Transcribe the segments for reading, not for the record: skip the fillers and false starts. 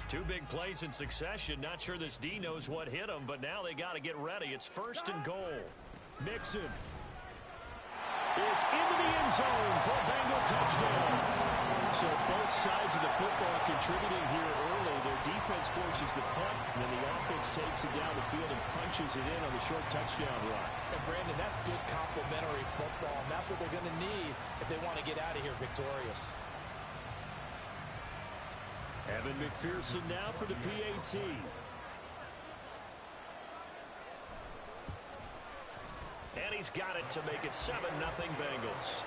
Two big plays in succession. Not sure this D knows what hit him, but now they got to get ready. It's 1st and goal. Mixon is into the end zone for a Bengal touchdown. So both sides of the football contributing here early. Their defense forces the punt, and then the offense takes it down the field and punches it in on the short touchdown run. And Brandon, that's good complementary football, and that's what they're going to need if they want to get out of here victorious. Evan McPherson now for the PAT. And he's got it to make it 7-0 Bengals.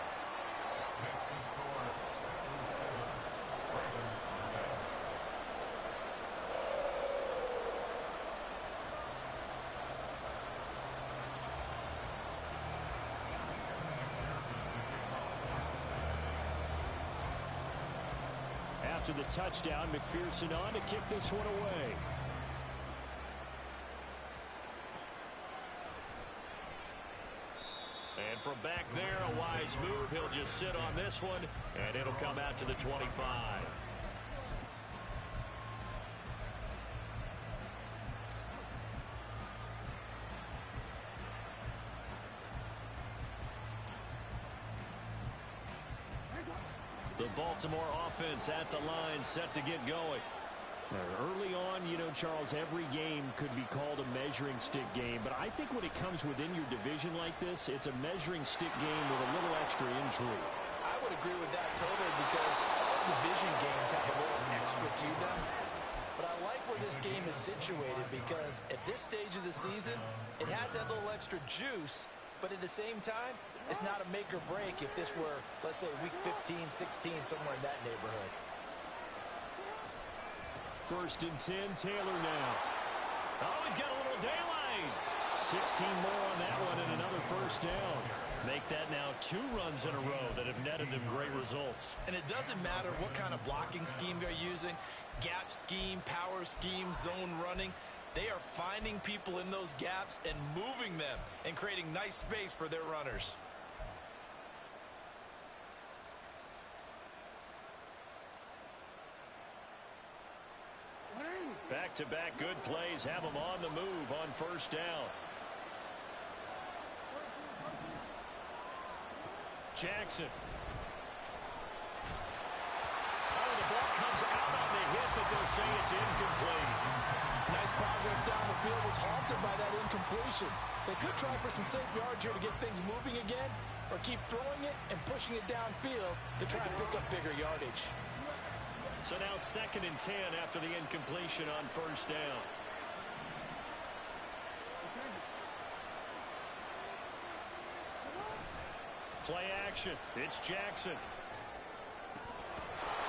After the touchdown, McPherson on to kick this one away. And from back there, a wise move. He'll just sit on this one, and it'll come out to the 25. The Baltimore offense at the line, set to get going. Early on, you know, Charles, every game could be called a measuring stick game, but I think when it comes within your division like this, it's a measuring stick game with a little extra intrigue. I would agree with that totally because all division games have a little extra to them. But I like where this game is situated because at this stage of the season, it has that little extra juice, but at the same time, it's not a make or break if this were, let's say, week 15, 16, somewhere in that neighborhood. 1st and 10, Taylor now. Oh, he's got a little daylight. 16 more on that one and another 1st down. Make that now 2 runs in a row that have netted them great results. And it doesn't matter what kind of blocking scheme they're using, gap scheme, power scheme, zone running. They are finding people in those gaps and moving them and creating nice space for their runners. Back-to-back good plays have them on the move on 1st down. Jackson. Oh, the ball comes out on the hit, but they'll say it's incomplete. Nice progress down the field, was halted by that incompletion. They could try for some safe yards here to get things moving again, or keep throwing it and pushing it downfield to try and pick up bigger yardage. So now 2nd and 10 after the incompletion on 1st down. Play action. It's Jackson.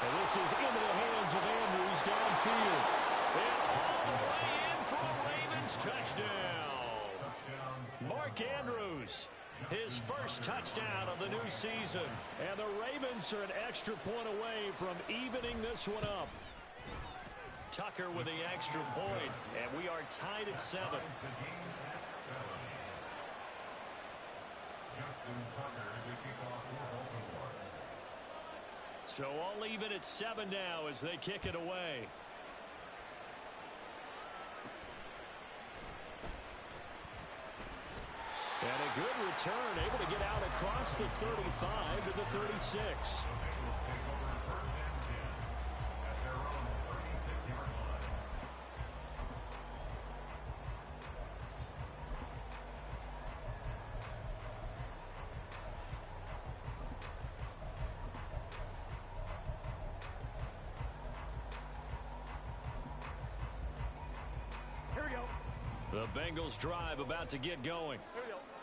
And this is into the hands of Andrews downfield. And all the way in for a Ravens touchdown. Mark Andrews, his 1st touchdown of the new season. And the Ravens are an extra point away from evening this one up. Tucker with the extra point, and we are tied at 7. So all even at 7 now as they kick it away. And a good return, able to get out across the 35 to the 36. The Bengals drive about to get going.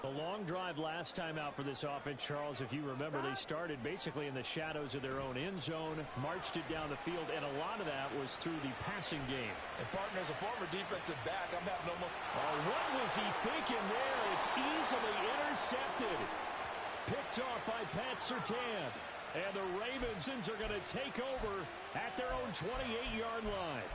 The long drive last time out for this offense, Charles, if you remember, they started basically in the shadows of their own end zone, marched it down the field, and a lot of that was through the passing game. And partner, as a former defensive back, I'm having almost... Oh, what was he thinking there? It's easily intercepted. Picked off by Pat Surtain. And the Ravens are going to take over at their own 28-yard line.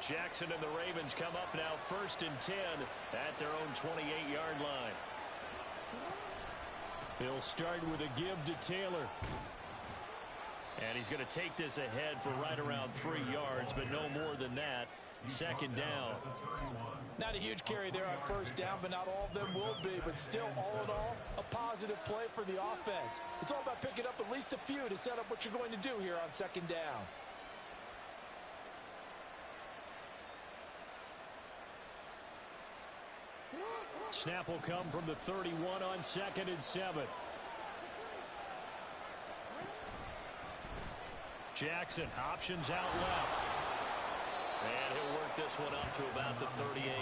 Jackson and the Ravens come up now 1st and 10 at their own 28-yard line. He'll start with a give to Taylor. And he's going to take this ahead for right around 3 yards, but no more than that. 2nd down. Not a huge carry there on 1st down, but not all of them will be. But still, all in all, a positive play for the offense. It's all about picking up at least a few to set up what you're going to do here on 2nd down. Snap will come from the 31 on 2nd and 7. Jackson, options out left. And he'll work this one up to about the 38.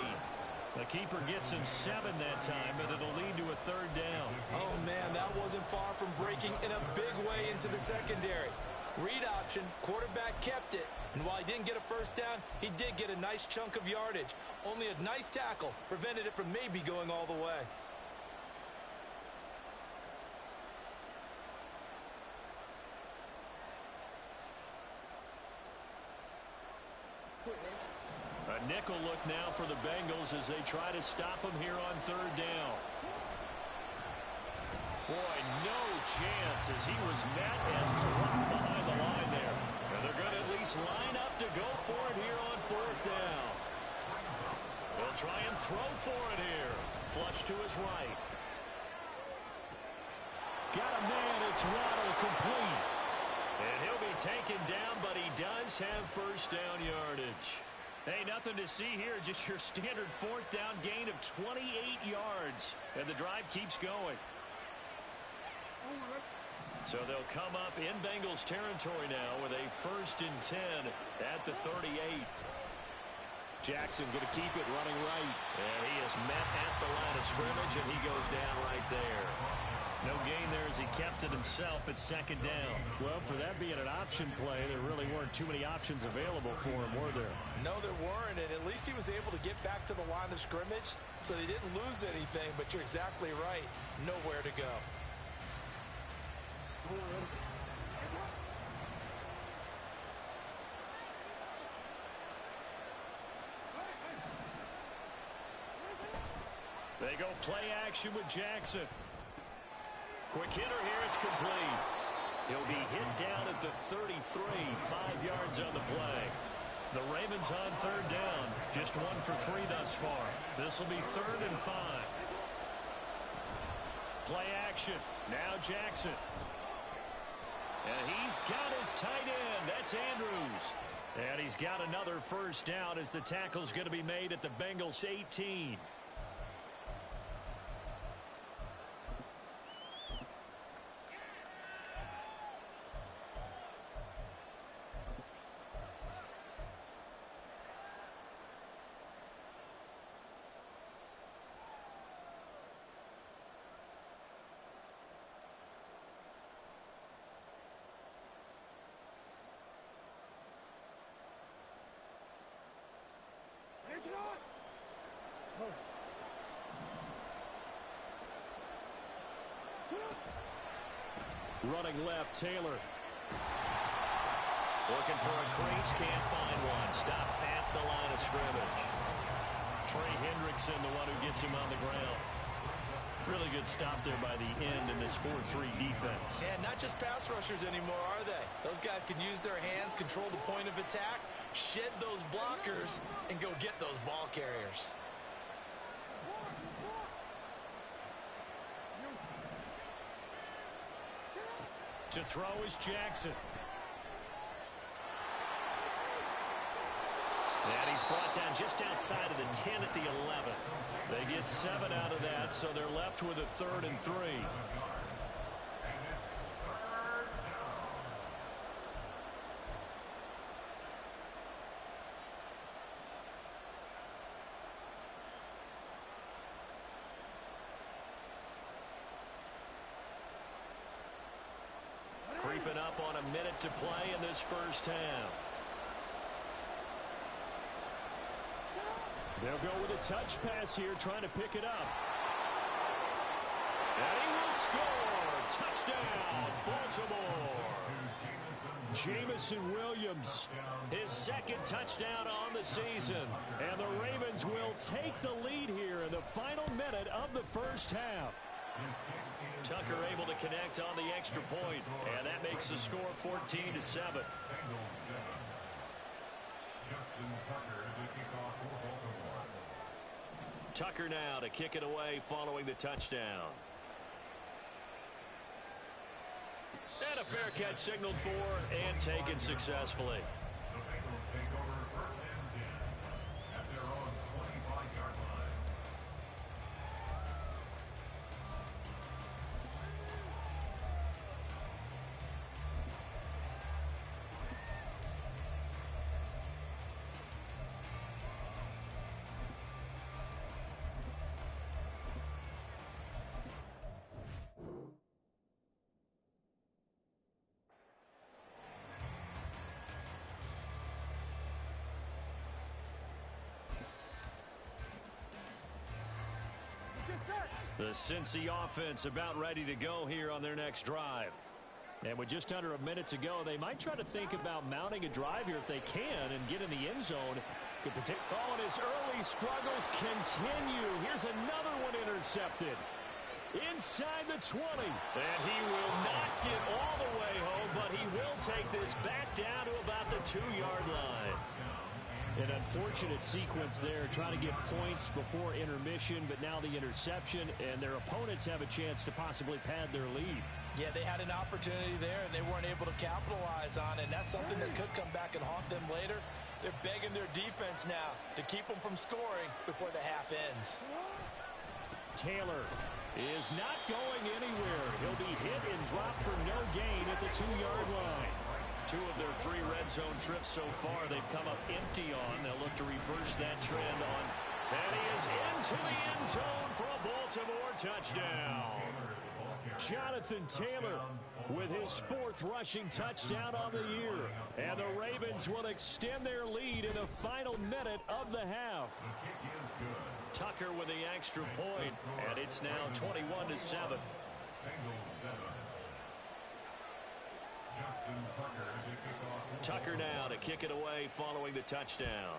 The keeper gets him 7 that time, but it'll lead to a 3rd down. Oh, man, that wasn't far from breaking in a big way into the secondary. Read option, quarterback kept it, and while he didn't get a 1st down, he did get a nice chunk of yardage. Only a nice tackle prevented it from maybe going all the way. A nickel look now for the Bengals as they try to stop him here on 3rd down. Boy, no chance as he was met and dropped behind the line there. And they're going to at least line up to go for it here on 4th down. They'll try and throw for it here. Flush to his right. Got a man, it's Waddle, complete. And he'll be taken down, but he does have 1st down yardage. Hey, nothing to see here, just your standard 4th down gain of 28 yards. And the drive keeps going. So they'll come up in Bengals territory now with a 1st and 10 at the 38. Jackson going to keep it running right. And he is met at the line of scrimmage, and he goes down right there. No gain there as he kept it himself at 2nd down. Well, for that being an option play, there really weren't too many options available for him, were there? No, there weren't, and at least he was able to get back to the line of scrimmage, so he didn't lose anything, but you're exactly right. Nowhere to go. They go play action with Jackson. Quick hitter here, it's complete. He'll be hit down at the 33, 5 yards on the play. The Ravens on 3rd down, just 1 for 3 thus far. This will be 3rd and 5. Play action, now Jackson. And he's got his tight end, that's Andrews. And he's got another 1st down as the tackle's going to be made at the Bengals 18. Running left, Taylor. Looking for a crease, can't find one. Stopped at the line of scrimmage. Trey Hendrickson, the one who gets him on the ground. Really good stop there by the end in this 4-3 defense. And not just pass rushers anymore, are they? Those guys can use their hands, control the point of attack, shed those blockers, and go get those ball carriers. To throw is Jackson. And he's brought down just outside of the 10 at the 11. They get 7 out of that, so they're left with a 3rd and 3. Creeping up on a minute to play in this 1st half. They'll go with a touch pass here, trying to pick it up. And he will score! Touchdown, Baltimore! Jamison Williams, his second touchdown on the season. And the Ravens will take the lead here in the final minute of the first half. Tucker able to connect on the extra point, and that makes the score 14-7. Tucker now to kick it away following the touchdown. And a fair catch signaled for and taken successfully. The Cincy offense about ready to go here on their next drive. And with just under a minute to go, they might try to think about mounting a drive here if they can and get in the end zone. Oh, and his early struggles continue. Here's another one intercepted. Inside the 20. And he will not get all the way home, but he will take this back down to about the 2-yard line. An unfortunate sequence there, trying to get points before intermission, but now the interception, and their opponents have a chance to possibly pad their lead. Yeah, they had an opportunity there, and they weren't able to capitalize on it, and that's something that could come back and haunt them later. They're begging their defense now to keep them from scoring before the half ends. Taylor is not going anywhere. He'll be hit and dropped for no gain at the 2-yard line. 2 of their 3 red zone trips so far they've come up empty on. They'll look to reverse that trend on. And he is into the end zone for a Baltimore touchdown. Jonathan Taylor with his 4th rushing touchdown on the year. And the Ravens will extend their lead in the final minute of the half. Tucker with the extra point, and it's now 21-7. Tucker now to kick it away following the touchdown.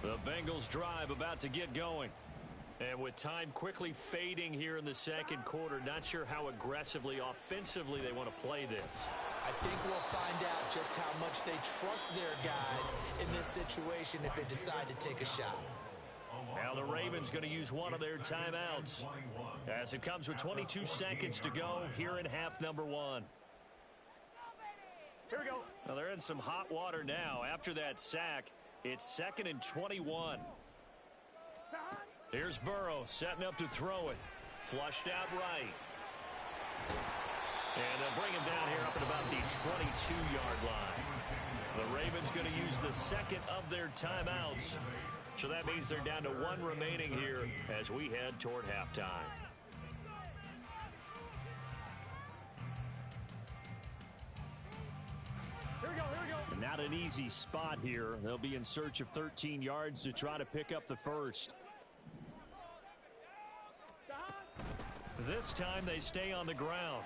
The Bengals drive about to get going. And with time quickly fading here in the second quarter, not sure how aggressively, offensively they want to play this. I think we'll find out just how much they trust their guys in this situation if they decide to take a shot. Now the Ravens going to use one of their timeouts as it comes with 22 seconds to go here in half number 1. Here we go. Well, they're in some hot water now. After that sack, it's 2nd and 21. Here's Burrow setting up to throw it. Flushed out right. And they'll bring him down here up at about the 22-yard line. The Ravens going to use the second of their timeouts. So that means they're down to 1 remaining here as we head toward halftime. Here we go, here we go. Not an easy spot here. They'll be in search of 13 yards to try to pick up the first. This time they stay on the ground.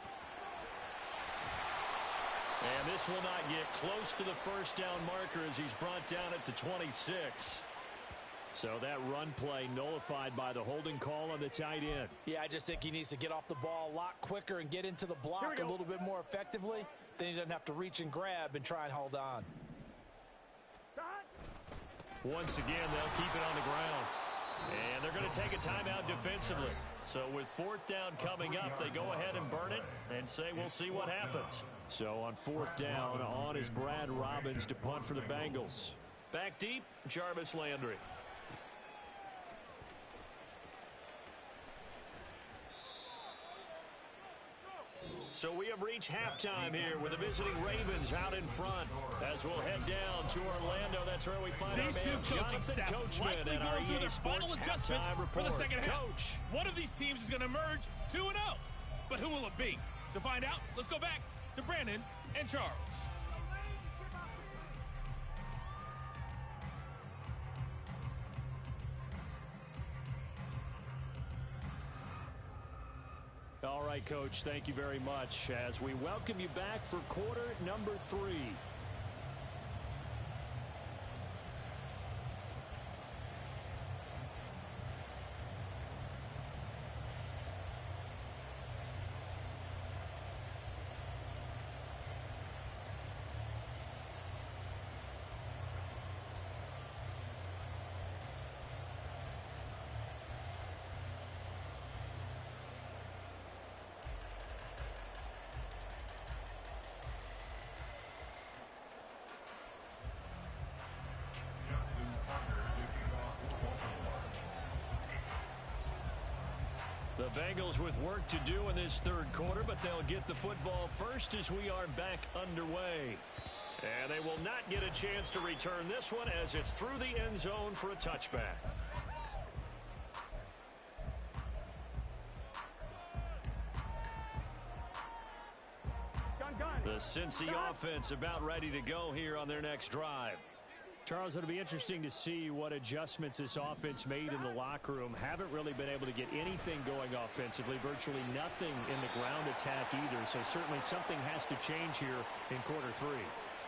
And this will not get close to the first down marker as he's brought down at the 26. So that run play nullified by the holding call on the tight end. Yeah, I just think he needs to get off the ball a lot quicker and get into the block a little bit more effectively. Then he doesn't have to reach and grab and try and hold on. Once again, they'll keep it on the ground. And they're going to take a timeout defensively. So with 4th down coming up, they go ahead and burn it and say we'll see what happens. So on 4th down, on is Brad Robbins to punt for the Bengals. Back deep, Jarvis Landry. So we have reached halftime here with the visiting Ravens out in front. As we'll head down to Orlando, that's where we find These our man, two coaching Jonathan staffs Coachman, likely and our going through EA their Sports final adjustments halftime for the report. second half. Coach. One of these teams is going to emerge 2-0. But who will it be? To find out, let's go back to Brandon and Charles. All right, Coach, thank you very much as we welcome you back for quarter number 3. The Bengals with work to do in this third quarter, but they'll get the football first as we are back underway. And they will not get a chance to return this one as it's through the end zone for a touchback. The Cincy offense about ready to go here on their next drive. Charles, it'll be interesting to see what adjustments this offense made in the locker room. Haven't really been able to get anything going offensively, virtually nothing in the ground attack either. So certainly something has to change here in quarter 3.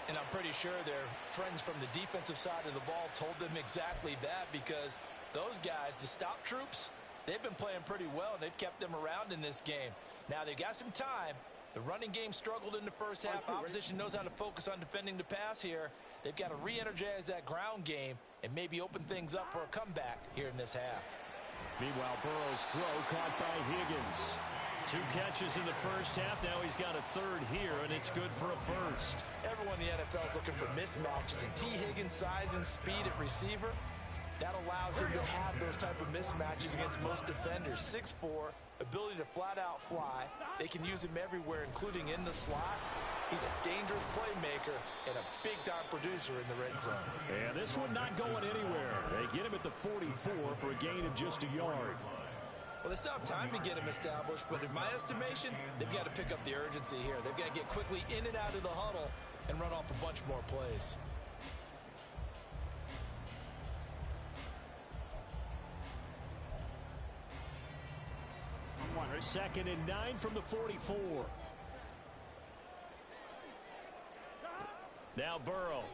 And I'm pretty sure their friends from the defensive side of the ball told them exactly that, because those guys, the stop troops, they've been playing pretty well, and they've kept them around in this game. Now they've got some time. The running game struggled in the first half. Opposition knows how to focus on defending the pass here. They've got to re-energize that ground game and maybe open things up for a comeback here in this half. Meanwhile, Burrow's throw caught by Higgins. 2 catches in the first half. Now he's got a third here, and it's good for a first. Everyone in the NFL is looking for mismatches, and T. Higgins' size and speed at receiver, that allows him to have those type of mismatches against most defenders. 6'4", ability to flat-out fly. They can use him everywhere, including in the slot. He's a dangerous playmaker and a big-time producer in the red zone. And this one not going anywhere. They get him at the 44 for a gain of just a yard. Well, they still have time to get him established, but in my estimation, they've got to pick up the urgency here. They've got to get quickly in and out of the huddle and run off a bunch more plays. Second and 9 from the 44. Now Burrow.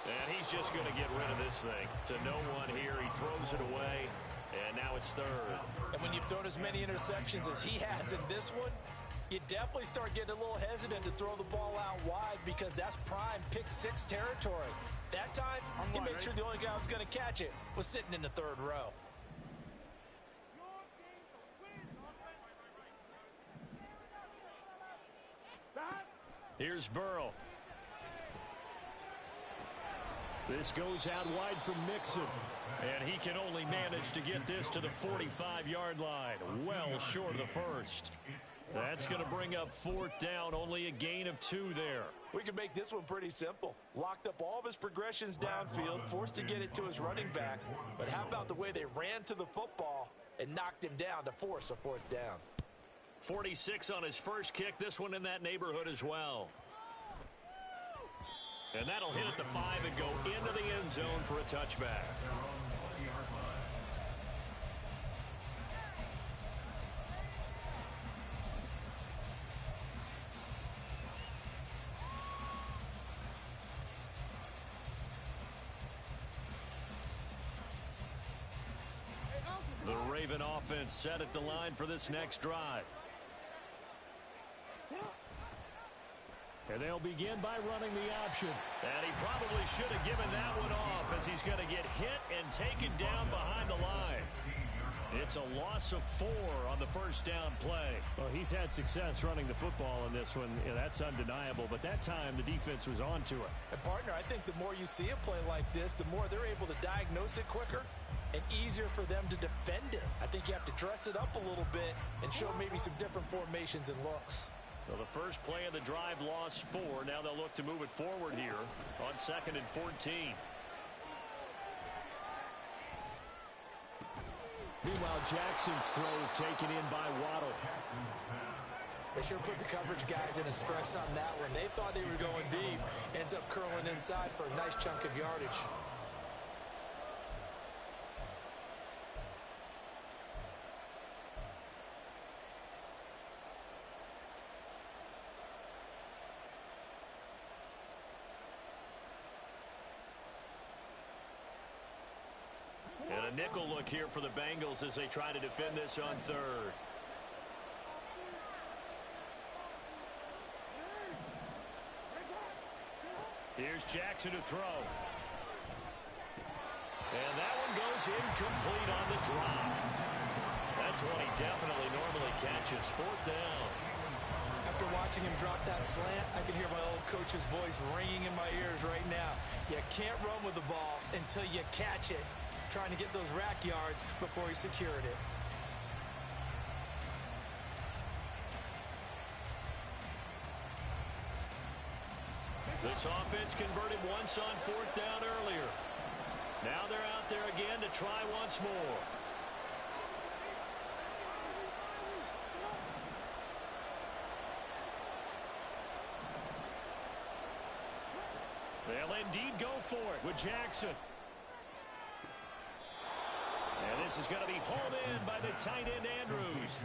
And he's just going to get rid of this thing to no one here. He throws it away, and now it's third. And when you've thrown as many interceptions as he has in this one, you definitely start getting a little hesitant to throw the ball out wide, because that's prime pick-6 territory. That time, he made sure the only guy who was going to catch it was sitting in the third row. Here's Burrow. This goes out wide from Mixon. And he can only manage to get this to the 45-yard line. Well short of the first. That's going to bring up 4th down. Only a gain of 2 there. We can make this one pretty simple. Locked up all of his progressions downfield, forced to get it to his running back. But how about the way they ran to the football and knocked him down to force a 4th down? 46 on his first kick. This one in that neighborhood as well. And that'll hit at the 5 and go into the end zone for a touchback. The Raven offense set at the line for this next drive. And they'll begin by running the option. And he probably should have given that one off, as he's going to get hit and taken down behind the line. It's a loss of 4 on the first down play. Well, he's had success running the football in this one. Yeah, that's undeniable. But that time, the defense was on to it. And, partner, I think the more you see a play like this, the more they're able to diagnose it quicker and easier for them to defend it. I think you have to dress it up a little bit and show maybe some different formations and looks. Well, the first play of the drive lost 4. Now they'll look to move it forward here on 2nd and 14. Meanwhile, Jackson's throw is taken in by Waddle. They sure put the coverage guys in a stress on that one. They thought they were going deep. Ends up curling inside for a nice chunk of yardage. nickel look here for the Bengals as they try to defend this on third. Here's Jackson to throw. And that one goes incomplete on the drop. That's one he definitely normally catches. Fourth down. After watching him drop that slant, I can hear my old coach's voice ringing in my ears right now. You can't run with the ball until you catch it. Trying to get those rack yards before he secured it. This offense converted once on fourth down earlier. Now they're out there again to try once more. They'll indeed go for it with Jackson. And this is going to be hauled in by the tight end Andrews.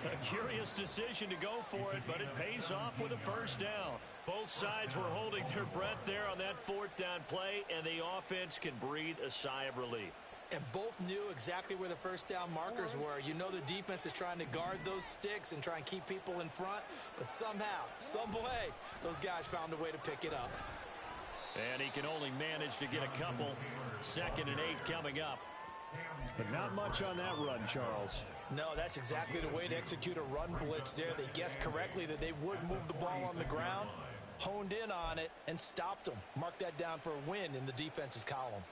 A curious decision to go for it, but it pays off with a first down. Both sides were holding their breath there on that fourth down play, and the offense can breathe a sigh of relief. And both knew exactly where the first down markers were. You know the defense is trying to guard those sticks and try and keep people in front, but somehow, some way, those guys found a way to pick it up. And he can only manage to get a couple. 2nd and 8 coming up. But not much on that run, Charles. No, that's exactly the way to execute a run blitz there. They guessed correctly that they would move the ball on the ground, honed in on it, and stopped them. Mark that down for a win in the defense's column.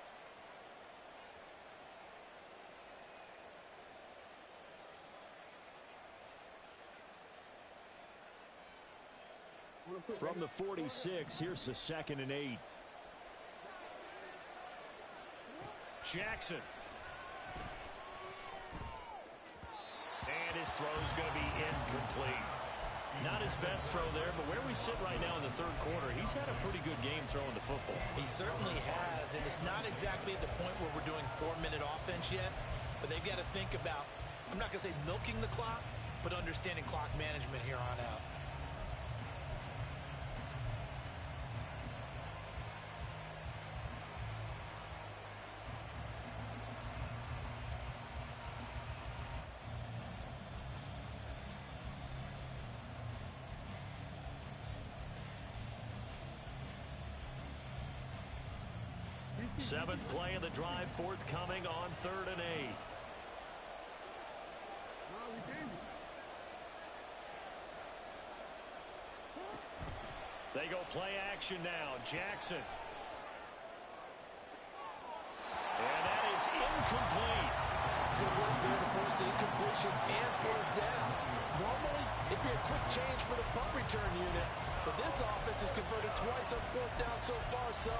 From the 46, here's the 2nd and 8. Jackson. And his throw's going to be incomplete. Not his best throw there, but where we sit right now in the third quarter, he's had a pretty good game throwing the football. He certainly has, and it's not exactly at the point where we're doing 4-minute offense yet, but they've got to think about, I'm not going to say milking the clock, but understanding clock management here on out. Seventh play of the drive forthcoming on 3rd and 8. They go play action now. Jackson. And that is incomplete. Good work there to force the incompletion and fourth down. Normally, it'd be a quick change for the punt return unit, but this offense has converted twice on fourth down so far, so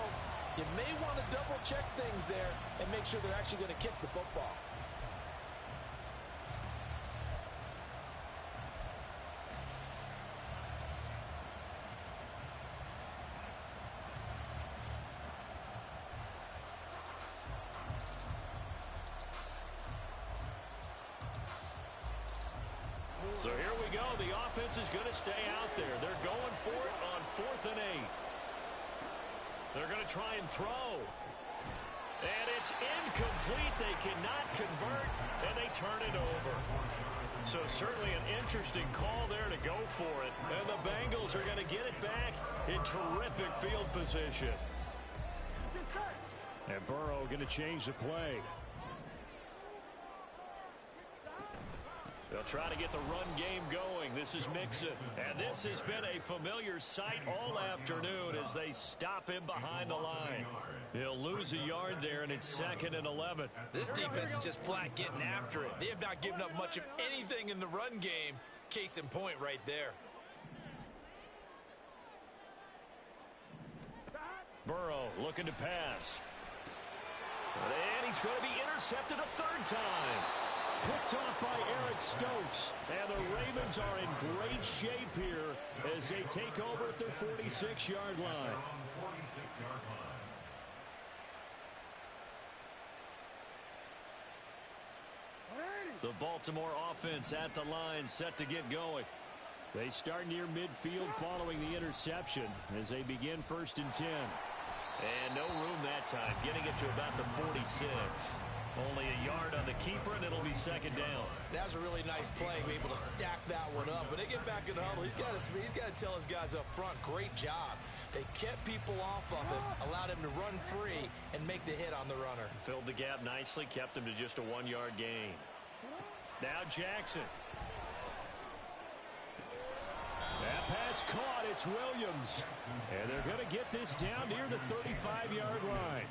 you may want to double-check things there and make sure they're actually going to kick the football. So here we go. The offense is going to stay out there. They're going for it on 4th and 8. They're going to try and throw. And it's incomplete. They cannot convert, and they turn it over. So certainly an interesting call there to go for it. And the Bengals are going to get it back in terrific field position. And Burrow going to change the play. They'll try to get the run game going. This is Mixon. And this has been a familiar sight all afternoon as they stop him behind the line. He'll lose a yard there, and it's 2nd and 11. This defense is just flat getting after it. They have not given up much of anything in the run game. Case in point right there. Burrow looking to pass. And he's going to be intercepted a 3rd time. Picked off by Eric Stokes. And the Ravens are in great shape here as they take over at their 46-yard line. The Baltimore offense at the line, set to get going. They start near midfield following the interception as they begin 1st and 10. And no room that time, getting it to about the 46. Only a yard on the keeper, and it'll be second down. That was a really nice play, be able to stack that one up. When they get back in the huddle, he's got to tell his guys up front, great job. They kept people off of him, allowed him to run free, and make the hit on the runner. Filled the gap nicely, kept him to just a 1-yard gain. Now Jackson. That pass caught. It's Williams. And they're going to get this down near the 35-yard line.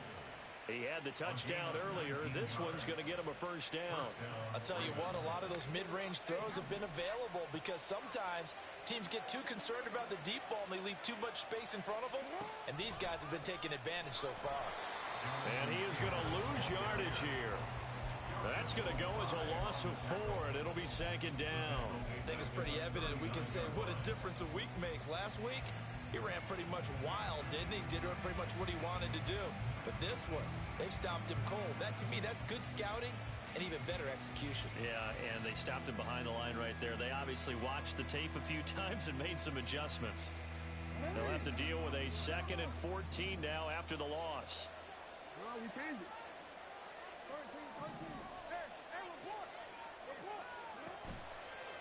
He had the touchdown earlier. This one's going to get him a first down. I'll tell you what, a lot of those mid-range throws have been available because sometimes teams get too concerned about the deep ball and they leave too much space in front of them. And these guys have been taking advantage so far. And he is going to lose yardage here. That's going to go as a loss of 4, and it'll be second down. I think it's pretty evident. We can say what a difference a week makes. Last week, he ran pretty much wild, didn't he? Did pretty much what he wanted to do. But this one, they've stopped him cold. That, to me, that's good scouting and even better execution. Yeah, and they stopped him behind the line right there. They obviously watched the tape a few times and made some adjustments. They'll have to deal with a 2nd and 14 now after the loss. No, we changed it. 13.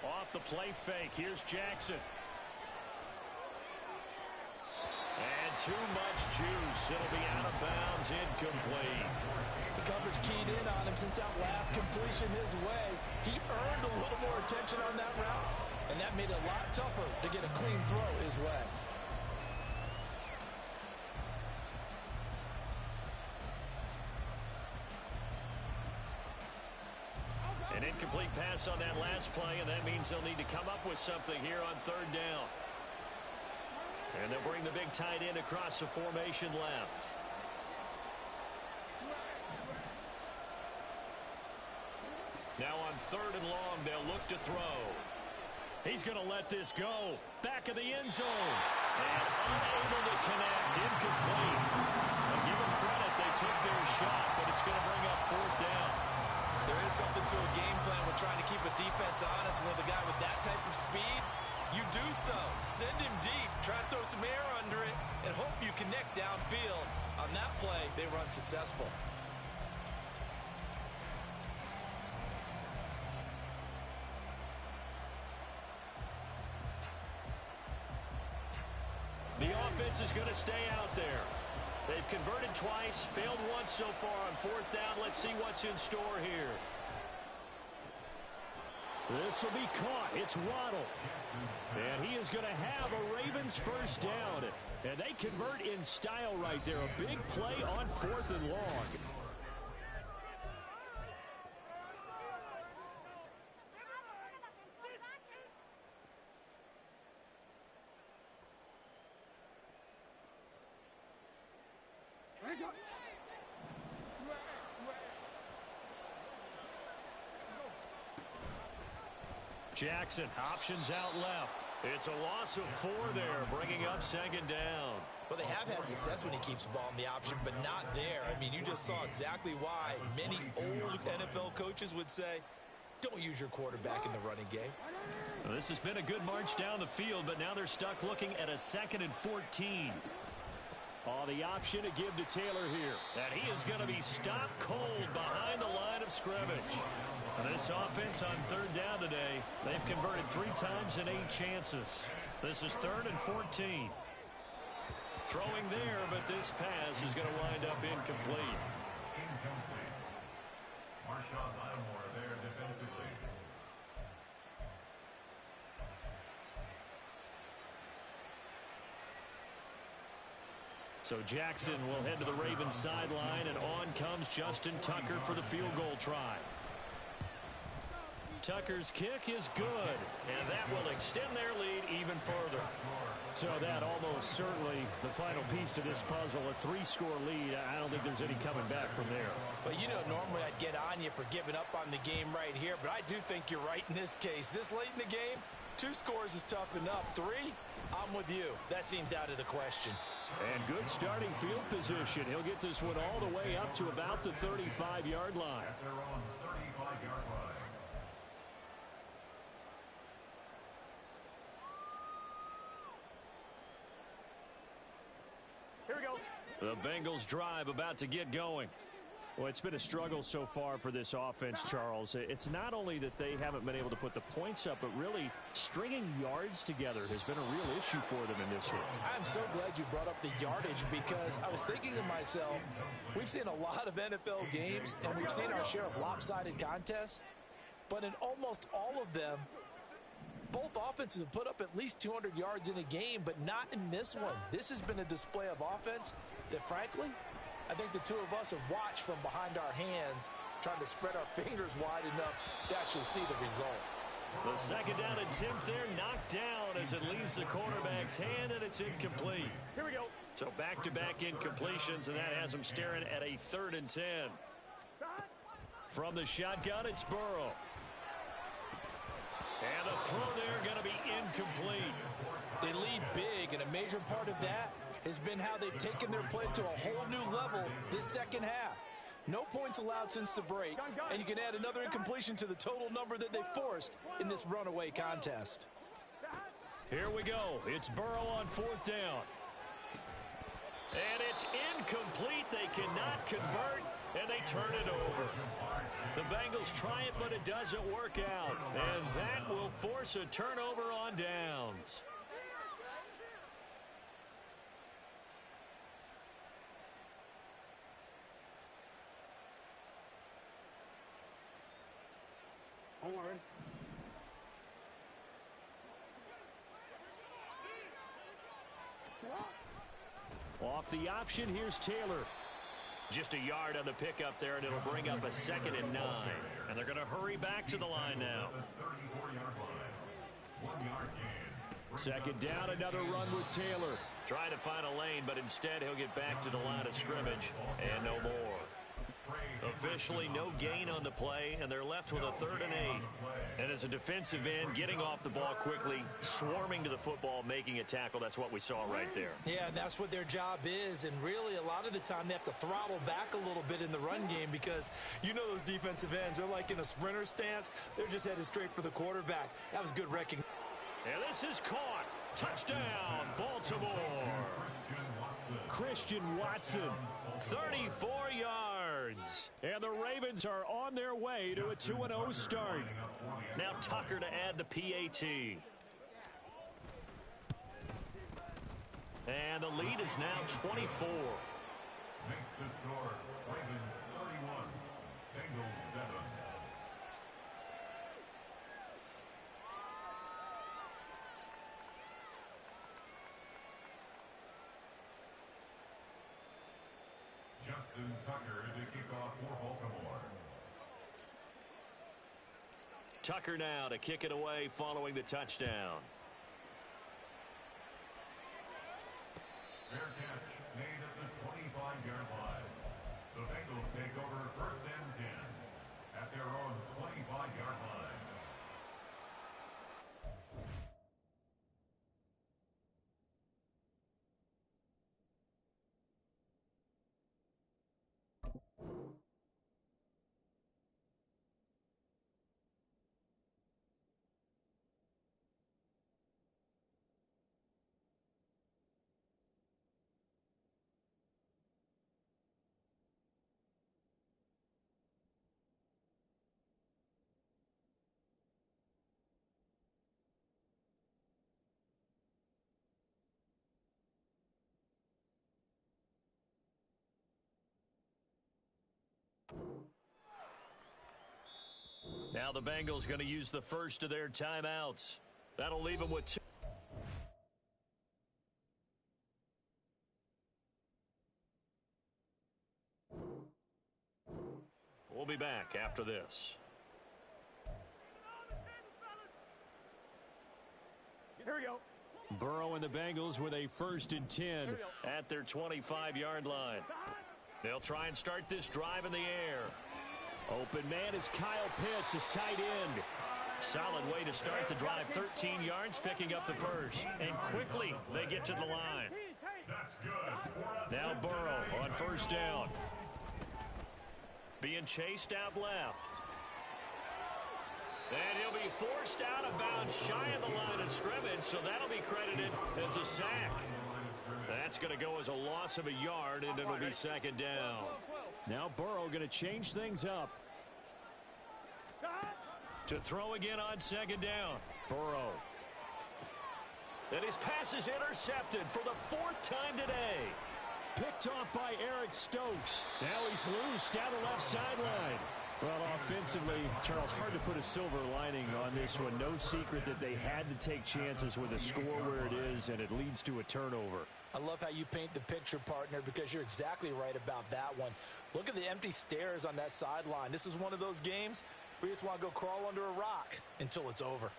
Off the play fake. Here's Jackson. And too much juice. It'll be out of bounds, incomplete. The coverage keyed in on him since that last completion his way. He earned a little more attention on that route, and that made it a lot tougher to get a clean throw his way. An incomplete pass on that last play, and that means they'll need to come up with something here on 3rd down. And they'll bring the big tight end across the formation left. Now on 3rd and long, they'll look to throw. He's going to let this go. Back of the end zone. And unable to connect. Incomplete. I'll give them credit. They took their shot, but it's going to bring up 4th down. There is something to a game plan with trying to keep a defense honest with a guy with that type of speed. You do so. Send him deep. Try to throw some air under it and hope you connect downfield. On that play, they were unsuccessful. The offense is going to stay out there. They've converted twice, failed once so far on 4th down. Let's see what's in store here. This will be caught. It's Waddle. And he is going to have a Ravens first down. And they convert in style right there. A big play on 4th and long. Jackson, options out left. It's a loss of 4 there, bringing up 2nd down. Well, they have had success when he keeps the ball in the option, but not there. I mean, you just saw exactly why many old NFL coaches would say, don't use your quarterback in the running game. Well, this has been a good march down the field, but now they're stuck looking at a 2nd and 14. Oh, the option to give to Taylor here. And he is going to be stopped cold behind the line of scrimmage. And this offense on 3rd down today, they've converted 3 times in 8 chances. This is 3rd and 14. Throwing there, but this pass is going to wind up incomplete. Marshawn Lattimore there defensively. So Jackson will head to the Ravens sideline, and on comes Justin Tucker for the field goal try. Tucker's kick is good, and that will extend their lead even further. So that almost certainly the final piece to this puzzle, a 3-score lead. I don't think there's any coming back from there. But you know, normally I'd get on you for giving up on the game right here, but I do think you're right in this case. This late in the game, 2 scores is tough enough. 3, I'm with you. That seems out of the question. And good starting field position. He'll get this one all the way up to about the 35-yard line. At their own 35-yard line. Here we go. The Bengals drive about to get going. Well, it's been a struggle so far for this offense, Charles. It's not only that they haven't been able to put the points up, but really stringing yards together has been a real issue for them in this one. I'm so glad you brought up the yardage because I was thinking to myself, we've seen a lot of NFL games and we've seen our share of lopsided contests, but in almost all of them, both offenses have put up at least 200 yards in a game, but not in this one. This has been a display of offense that, frankly, I think the two of us have watched from behind our hands, trying to spread our fingers wide enough to actually see the result. The second down attempt there knocked down as it leaves the quarterback's hand, and it's incomplete. Here we go. So back-to-back incompletions, and that has them staring at a 3rd and 10. From the shotgun, it's Burrow. And the throw there going to be incomplete. They lead big, and a major part of that has been how they've taken their play to a whole new level this second half. No points allowed since the break, and you can add another incompletion to the total number that they forced in this runaway contest. Here we go. It's Burrow on 4th down. And it's incomplete. They cannot convert, and they turn it over. The Bengals try it, but it doesn't work out. And that will force a turnover on downs. Don't worry. Off the option, here's Taylor. Just a yard on the pickup there, and it'll bring up a 2nd and 9. And they're going to hurry back to the line now. 34-yard line. 1 yard gain. Second down, another run with Taylor. Trying to find a lane, but instead he'll get back to the line of scrimmage and no more. Officially no gain on the play, and they're left with a 3rd and 8. And as a defensive end, getting off the ball quickly, swarming to the football, making a tackle, that's what we saw right there. Yeah, that's what their job is, and really a lot of the time they have to throttle back a little bit in the run game because you know those defensive ends, they're like in a sprinter stance. They're just headed straight for the quarterback. That was good recognition. And this is caught. Touchdown, Baltimore. Christian Watson. 34 yards. And the Ravens are on their way to a 2-0 start. Now Tucker to add the PAT. And the lead is now 24. Makes the score. Ravens 31. Bengals 7. Justin Tucker to kick off for Baltimore. Tucker now to kick it away following the touchdown. Fair catch made at the 25-yard line. The Bengals take over 1st and 10 at their own 25-yard line. Now the Bengals going to use the first of their timeouts. That'll leave them with 2. We'll be back after this. Here we go. Burrow and the Bengals with a 1st and 10 at their 25-yard line. They'll try and start this drive in the air. Open man is Kyle Pitts, his tight end. Solid way to start the drive. 13 yards, picking up the first. And quickly, they get to the line. That's good. Now Burrow on 1st down. Being chased out left. And he'll be forced out of bounds shy of the line of scrimmage, so that'll be credited as a sack. That's going to go as a loss of a yard, and it'll be second down. Now Burrow going to change things up. To throw again on second down. Burrow. And his pass is intercepted for the 4th time today. Picked off by Eric Stokes. Now he's loose down the left sideline. Well, offensively, Charles, hard to put a silver lining on this one. No secret that they had to take chances with a score where it is, and it leads to a turnover. I love how you paint the picture, partner, because you're exactly right about that one. Look at the empty stairs on that sideline. This is one of those games where you just want to go crawl under a rock until it's over.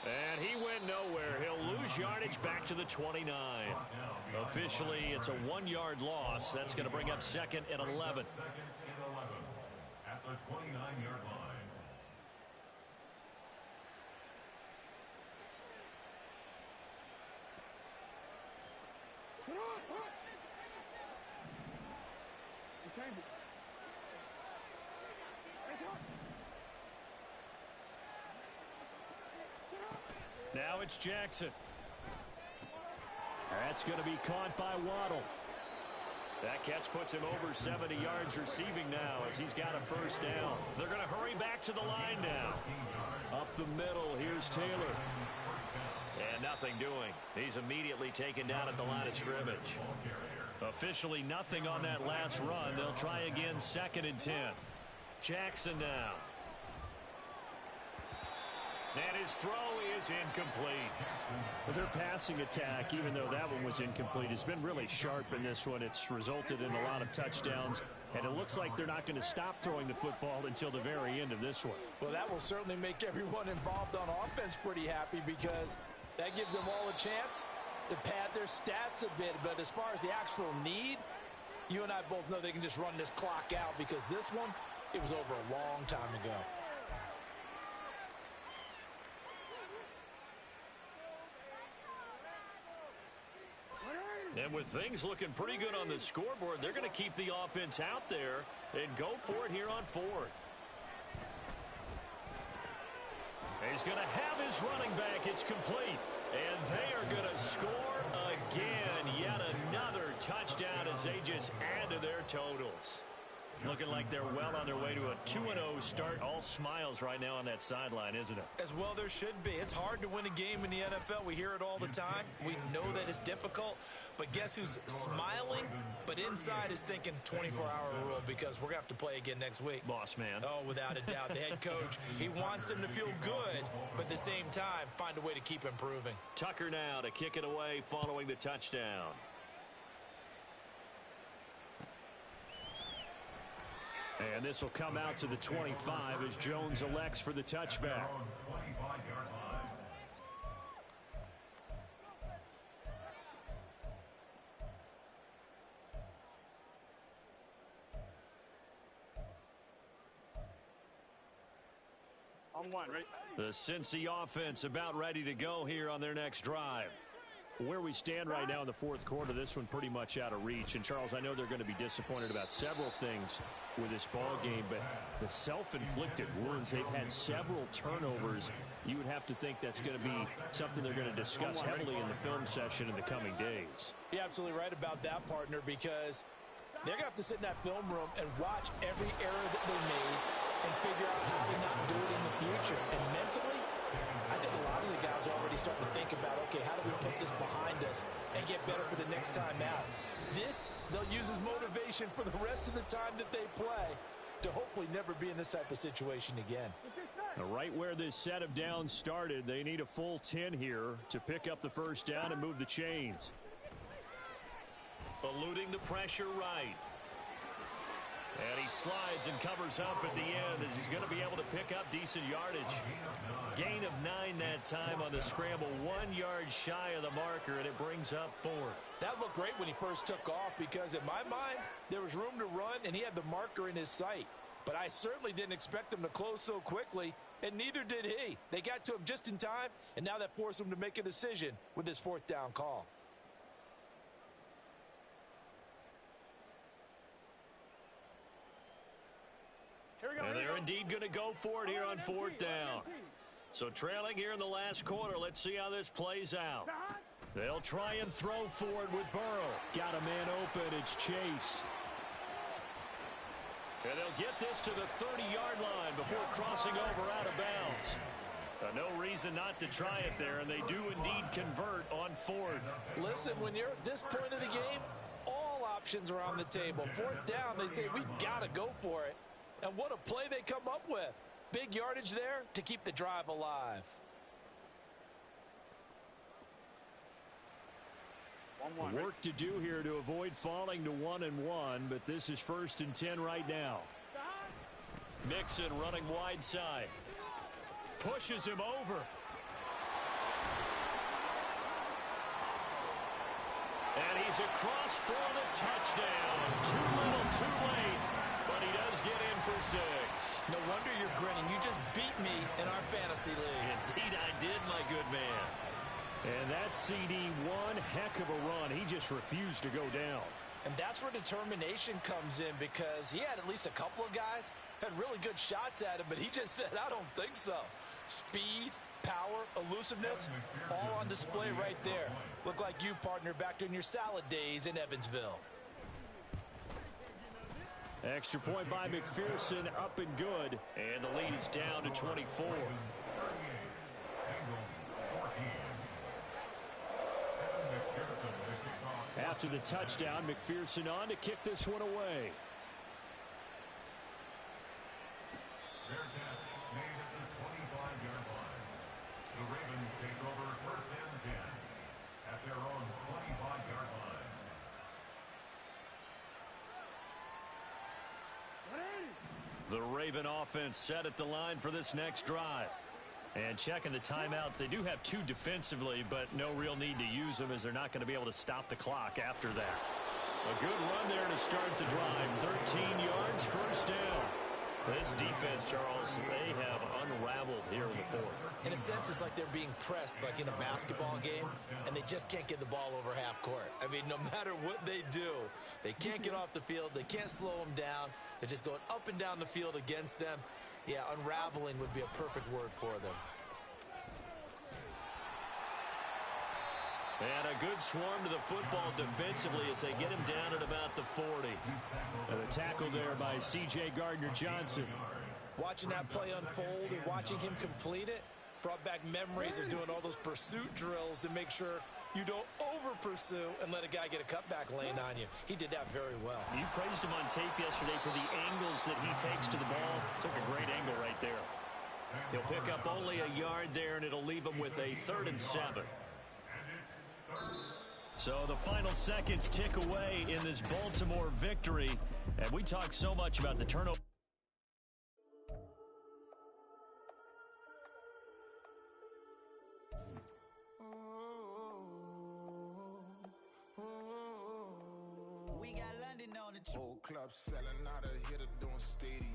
And he went nowhere. He'll lose yardage back to the 29. Officially, it's a 1-yard loss. That's going to bring up 2nd and 11. 2nd and 11 at the 29-yard line. Now it's Jackson. That's going to be caught by Waddle. That catch puts him over 70 yards receiving now as he's got a first down. They're going to hurry back to the line now. Up the middle, here's Taylor. And nothing doing. He's immediately taken down at the line of scrimmage. Officially nothing on that last run. They'll try again, 2nd and 10. Jackson now. And his throw is incomplete. But their passing attack, even though that one was incomplete, has been really sharp in this one. It's resulted in a lot of touchdowns, and it looks like they're not going to stop throwing the football until the very end of this one. Well, that will certainly make everyone involved on offense pretty happy because that gives them all a chance to pad their stats a bit. But as far as the actual need, you and I both know they can just run this clock out because this one, it was over a long time ago. And with things looking pretty good on the scoreboard, they're going to keep the offense out there and go for it here on 4th. He's going to have his running back. It's complete. And they are going to score again. Yet another touchdown as they just add to their totals. Looking like they're well on their way to a 2-0 start. All smiles right now on that sideline, isn't it? As well there should be. It's hard to win a game in the NFL. We hear it all the time. We know that it's difficult. But guess who's smiling, but inside is thinking 24-hour rule because we're going to have to play again next week. Boss man. Oh, without a doubt. The head coach, he wants them to feel good, but at the same time, find a way to keep improving. Tucker now to kick it away following the touchdown. And this will come out to the 25 as Jones elects for the touchback. On one, right? The Cincy offense about ready to go here on their next drive. Where we stand right now in the 4th quarter, this one pretty much out of reach. And, Charles, I know they're going to be disappointed about several things with this ball game, but the self-inflicted wounds, they've had several turnovers. You would have to think that's going to be something they're going to discuss heavily in the film session in the coming days. You're absolutely right about that, partner, because they're going to have to sit in that film room and watch every error that they made and figure out how to not do it in the future. And mentally, I think a lot of the guys are already starting to think about, okay, how do we put this behind us and get better for the next time out? This, they'll use as motivation for the rest of the time that they play to hopefully never be in this type of situation again. Right where this set of downs started, they need a full 10 here to pick up the first down and move the chains. Eluding the pressure right. And he slides and covers up at the end as he's going to be able to pick up decent yardage. Gain of 9 that time on the scramble. 1 yard shy of the marker, and it brings up 4th. That looked great when he first took off because in my mind, there was room to run, and he had the marker in his sight. But I certainly didn't expect him to close so quickly and neither did he. They got to him just in time, and now that forced him to make a decision with his fourth down call. And they're indeed going to go for it here on fourth down. So trailing here in the last quarter, let's see how this plays out. They'll try and throw for it with Burrow. Got a man open. It's Chase. And they'll get this to the 30-yard line before crossing over out of bounds. No reason not to try it there, and they do indeed convert on fourth. Listen, when you're at this point of the game, all options are on the table. Fourth down, they say, we've got to go for it. And what a play they come up with. Big yardage there to keep the drive alive. Work to do here to avoid falling to 1-1, but this is 1st and 10 right now. Mixon running wide side. Pushes him over. And he's across for the touchdown. Too little, too late. But he does get in for 6. No wonder you're grinning. You just beat me in our fantasy league. Indeed I did, my good man. And that CD, one heck of a run. He just refused to go down. And that's where determination comes in, because he had at least a couple of guys had really good shots at him, but he just said, I don't think so. Speed, power, elusiveness, all on display right there. Look like you, partner, back in your salad days in Evansville. Extra point by McPherson, up and good. And the lead is down to 24. After the touchdown, McPherson on to kick this one away. Bearcats made at the 25-yard line. The Ravens take over 1st and 10 at their own 25-yard line. The Raven offense set at the line for this next drive. And checking the timeouts, they do have 2 defensively, but no real need to use them as they're not going to be able to stop the clock after that. A good run there to start the drive. 13 yards, 1st down. This defense, Charles, they have unraveled here in the 4th. In a sense, it's like they're being pressed like in a basketball game, and they just can't get the ball over half court. I mean, no matter what they do, they can't get off the field. They can't slow them down. They're just going up and down the field against them. Yeah, unraveling would be a perfect word for them. And a good swarm to the football defensively as they get him down at about the 40. And a tackle there by C.J. Gardner-Johnson. Watching that play unfold and watching him complete it brought back memories of doing all those pursuit drills to make sure you don't over-pursue and let a guy get a cutback lane on you. He did that very well. You praised him on tape yesterday for the angles that he takes to the ball. Took a great angle right there. He'll pick up only a yard there, and it'll leave him with a 3rd and 7. So the final seconds tick away in this Baltimore victory. And we talk so much about the turnover. Whole club selling out of hitter doing stadium.